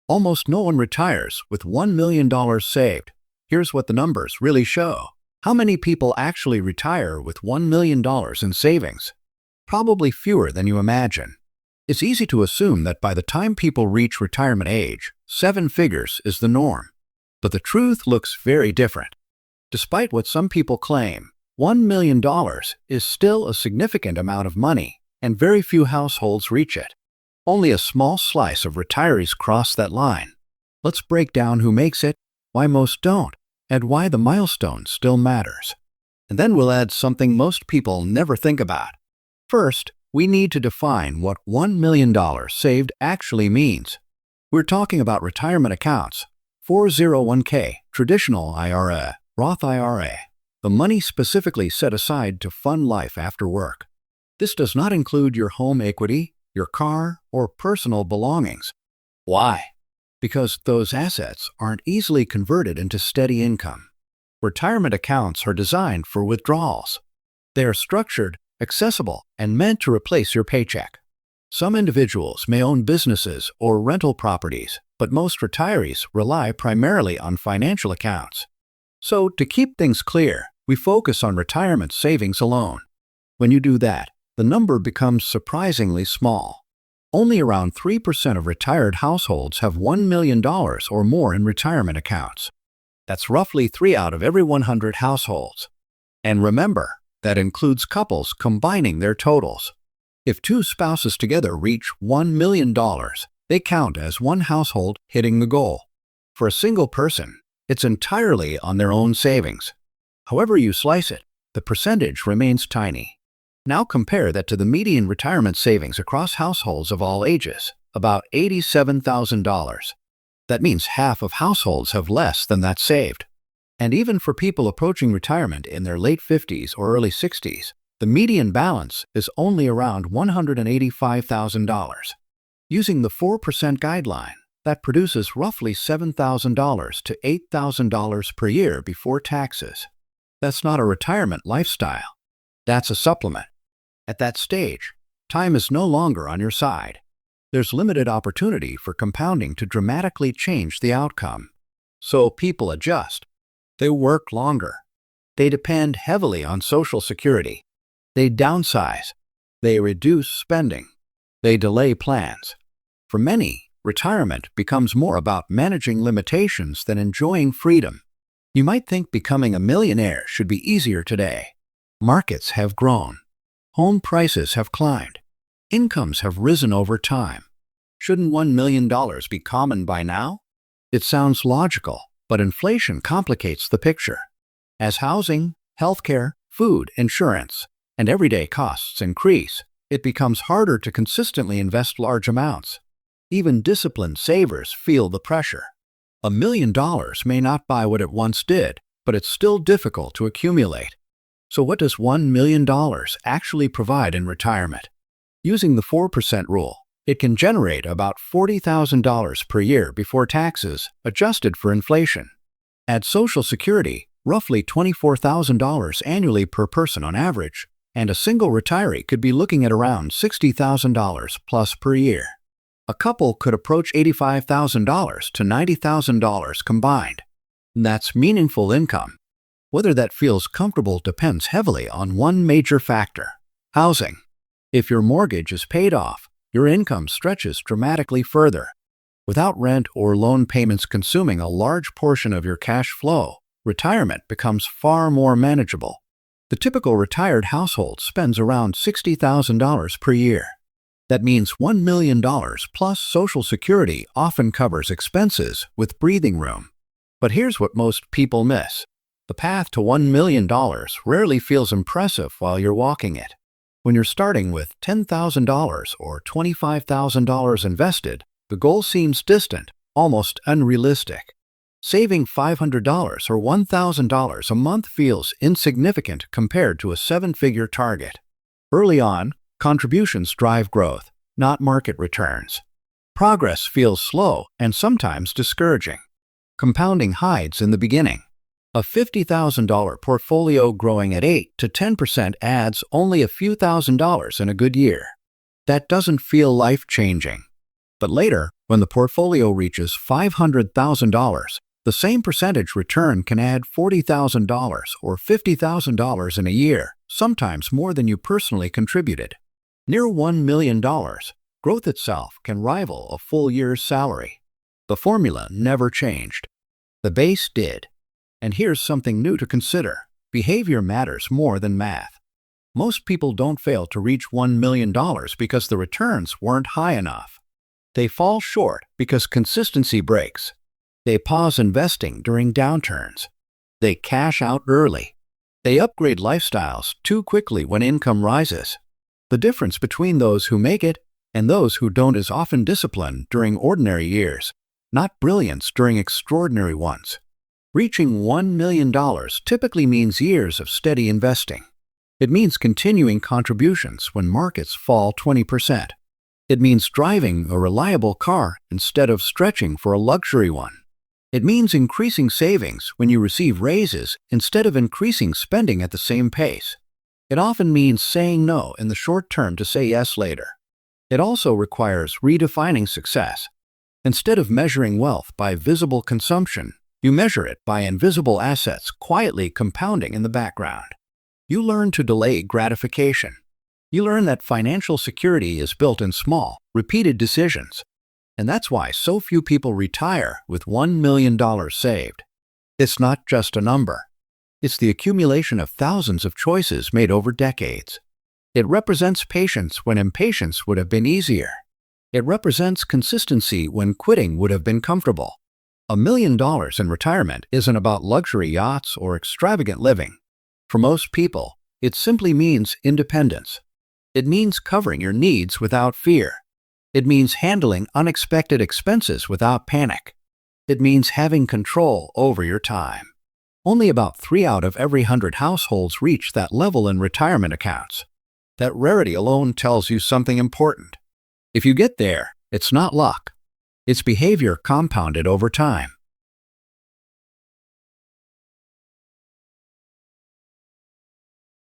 Almost no one retires with $1 million saved. Here's what the numbers really show. How many people actually retire with $1 million in savings? Probably fewer than you imagine. It's easy to assume that by the time people reach retirement age, 7 figures is the norm. But the truth looks very different. Despite what some people claim, $1 million is still a significant amount of money, and very few households reach it. Only a small slice of retirees cross that line. Let's break down who makes it, why most don't, and why the milestone still matters. And then we'll add something most people never think about. First, we need to define what $1 million saved actually means. We're talking about retirement accounts, 401k, traditional IRA, Roth IRA, the money specifically set aside to fund life after work. This does not include your home equity, your car, or personal belongings. Why? Because those assets aren't easily converted into steady income. Retirement accounts are designed for withdrawals. They are structured, accessible, and meant to replace your paycheck. Some individuals may own businesses or rental properties, but most retirees rely primarily on financial accounts. So, to keep things clear, we focus on retirement savings alone. When you do that, the number becomes surprisingly small. Only around 3% of retired households have $1 million or more in retirement accounts. That's roughly 3 out of every 100 households. And remember, that includes couples combining their totals. If 2 spouses together reach $1 million, they count as one household hitting the goal. For a single person, it's entirely on their own savings. However you slice it, the percentage remains tiny. Now compare that to the median retirement savings across households of all ages, about $87,000. That means half of households have less than that saved. And even for people approaching retirement in their late 50s or early 60s, the median balance is only around $185,000. Using the 4% guideline, that produces roughly $7,000 to $8,000 per year before taxes. That's not a retirement lifestyle. That's a supplement. At that stage, time is no longer on your side. There's limited opportunity for compounding to dramatically change the outcome. So people adjust. They work longer. They depend heavily on Social Security. They downsize. They reduce spending. They delay plans. For many, retirement becomes more about managing limitations than enjoying freedom. You might think becoming a millionaire should be easier today. Markets have grown. Home prices have climbed. Incomes have risen over time. Shouldn't $1 million be common by now? It sounds logical, but inflation complicates the picture. As housing, healthcare, food, insurance, and everyday costs increase, it becomes harder to consistently invest large amounts. Even disciplined savers feel the pressure. $1 million may not buy what it once did, but it's still difficult to accumulate. So what does $1 million actually provide in retirement? Using the 4% rule, it can generate about $40,000 per year before taxes, adjusted for inflation. Add Social Security, roughly $24,000 annually per person on average, and a single retiree could be looking at around $60,000 plus per year. A couple could approach $85,000 to $90,000 combined. That's meaningful income. Whether that feels comfortable depends heavily on one major factor: housing. If your mortgage is paid off, your income stretches dramatically further. Without rent or loan payments consuming a large portion of your cash flow, retirement becomes far more manageable. The typical retired household spends around $60,000 per year. That means $1 million plus Social Security often covers expenses with breathing room. But here's what most people miss. The path to $1 million rarely feels impressive while you're walking it. When you're starting with $10,000 or $25,000 invested, the goal seems distant, almost unrealistic. Saving $500 or $1,000 a month feels insignificant compared to a 7-figure target. Early on, contributions drive growth, not market returns. Progress feels slow and sometimes discouraging. Compounding hides in the beginning. A $50,000 portfolio growing at 8 to 10% adds only a few $1,000s in a good year. That doesn't feel life-changing. But later, When the portfolio reaches $500,000, the same percentage return can add $40,000 or $50,000 in a year, sometimes more than you personally contributed. Near $1 million, growth itself can rival a full year's salary. The formula never changed. The base did. And here's something new to consider. Behavior matters more than math. Most people don't fail to reach $1 million because the returns weren't high enough. They fall short because consistency breaks. They pause investing during downturns. They cash out early. They upgrade lifestyles too quickly when income rises. The difference between those who make it and those who don't is often discipline during ordinary years, not brilliance during extraordinary ones. Reaching $1 million typically means years of steady investing. It means continuing contributions when markets fall 20%. It means driving a reliable car instead of stretching for a luxury one. It means increasing savings when you receive raises instead of increasing spending at the same pace. It often means saying no in the short term to say yes later. It also requires redefining success. Instead of measuring wealth by visible consumption, you measure it by invisible assets quietly compounding in the background. You learn to delay gratification. You learn that financial security is built in small, repeated decisions. And that's why so few people retire with $1 million saved. It's not just a number. It's the accumulation of thousands of choices made over decades. It represents patience when impatience would have been easier. It represents consistency when quitting would have been comfortable. $1 million in retirement isn't about luxury yachts or extravagant living. For most people, it simply means independence. It means covering your needs without fear. It means handling unexpected expenses without panic. It means having control over your time. Only about 3 out of every 100 households reach that level in retirement accounts. That rarity alone tells you something important. If you get there, it's not luck. It's behavior compounded over time.